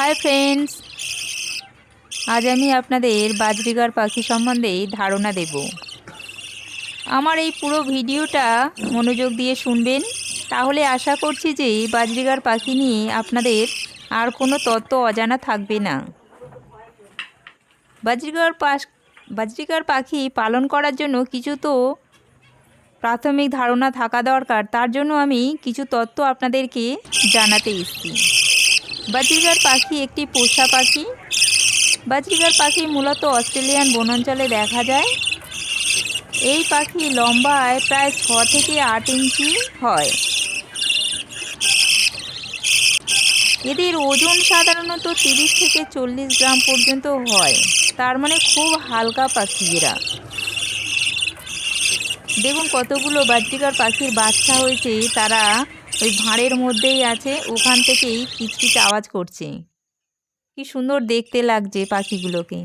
Hi friends, आज আমি আপনাদের বাজরিগার পাখি সম্বন্ধে ধারণা দেব। আমার এই পুরো ভিডিওটা মনোযোগ দিয়ে শুনবেন, তাহলে আশা করছি যে বাজরিগার পাখি নিয়ে আপনাদের আর কোনো তথ্য অজানা থাকবে না। বাজরিগার পাখি পালন করার জন্য কিছু তো প্রাথমিক ধারণা থাকা দরকার। তার জন্য আমি কিছু তথ্য আপনাদেরকে জানাতে এসেছি। বাজরিগার পাখি একটি পোষা পাখি। বাজরিগার পাখি মূলত অস্ট্রেলিয়ান বনাঞ্চলে দেখা যায়। এই পাখি লম্বায় প্রায় 6 থেকে 8 ইঞ্চি হয়। এদের ওজন সাধারণত 30 থেকে 40 গ্রাম পর্যন্ত হয়, তার মানে খুব হালকা পাখি এরা। দেখুন কতগুলো বাজরিগার পাখির বাচ্চা হয়েছে, তারা ওই ভাঁড়ের মধ্যেই আছে, ওখান থেকেই কিচকিচ আওয়াজ করছে। কি সুন্দর দেখতে লাগছে পাখিগুলোকে।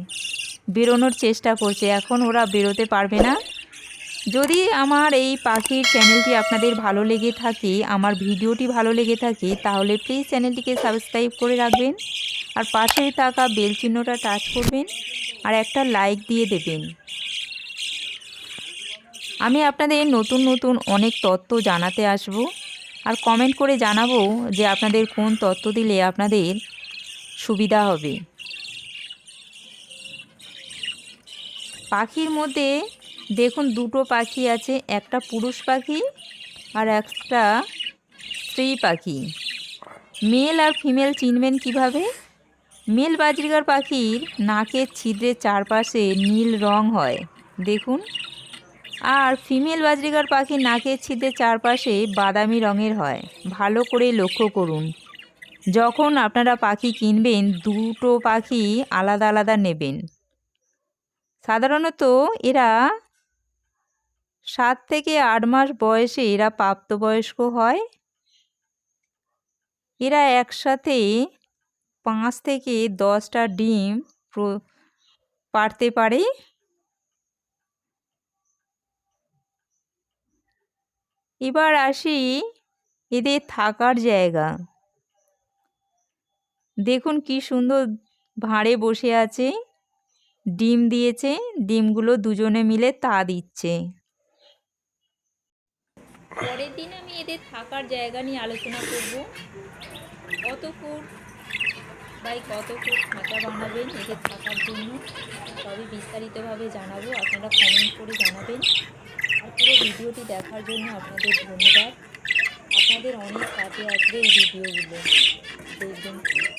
বেরোনোর চেষ্টা করছে, এখন ওরা বেরোতে পারবে না। যদি আমার এই পাখির চ্যানেলটি আপনাদের ভালো লেগে থাকে, আমার ভিডিওটি ভালো লেগে থাকে, তাহলে প্লিজ চ্যানেলটিকে সাবস্ক্রাইব করে রাখবেন, আর পাশেই থাকা বেল চিহ্নটা টাচ করবেন, আর একটা লাইক দিয়ে দেবেন। আমি আপনাদের নতুন নতুন অনেক তথ্য জানাতে আসব, আর কমেন্ট করে জানাবো যে আপনাদের কোন তথ্য দিলে আপনাদের সুবিধা হবে। পাখির মধ্যে দেখুন দুটো পাখি আছে, একটা পুরুষ পাখি আর একটা স্ত্রী পাখি। মেল আর ফিমেল চিনবেন কিভাবে? মেল বাজরিগার পাখির নাকের ছিদ্রের চারপাশে নীল রং হয়, দেখুন। আর ফিমেল বাজরিগার পাখির নাকের ছিদ্রের চারপাশে বাদামি রঙের হয়। ভালো করে লক্ষ্য করুন। যখন আপনারা পাখি কিনবেন, দুটো পাখি আলাদা আলাদা নেবেন। সাধারণত এরা 7 থেকে 8 মাস বয়সে এরা প্রাপ্তবয়স্ক হয়। এরা একসাথে 5 থেকে 10টা ডিম পাড়তে পারে। এবার আসি এদের থাকার জায়গা। দেখুন কি সুন্দর ভাঁড়ে বসে আছে, ডিম দিয়েছে, ডিমগুলো দুজনে মিলে তা দিচ্ছে। পরের দিন আমি এদের থাকার জায়গা নিয়ে আলোচনা করব। কত ফুট বাই কত ফুট খাঁচা বানাবেন এদের থাকার জন্য, সবই বিস্তারিতভাবে জানাবো। আপনারা কমেন্ট করে জানাবেন। আর পুরো ভিডিওটি দেখার জন্য আপনাদের ধন্যবাদ। আপনাদের অনেক কাজে আসবে এই ভিডিওগুলো।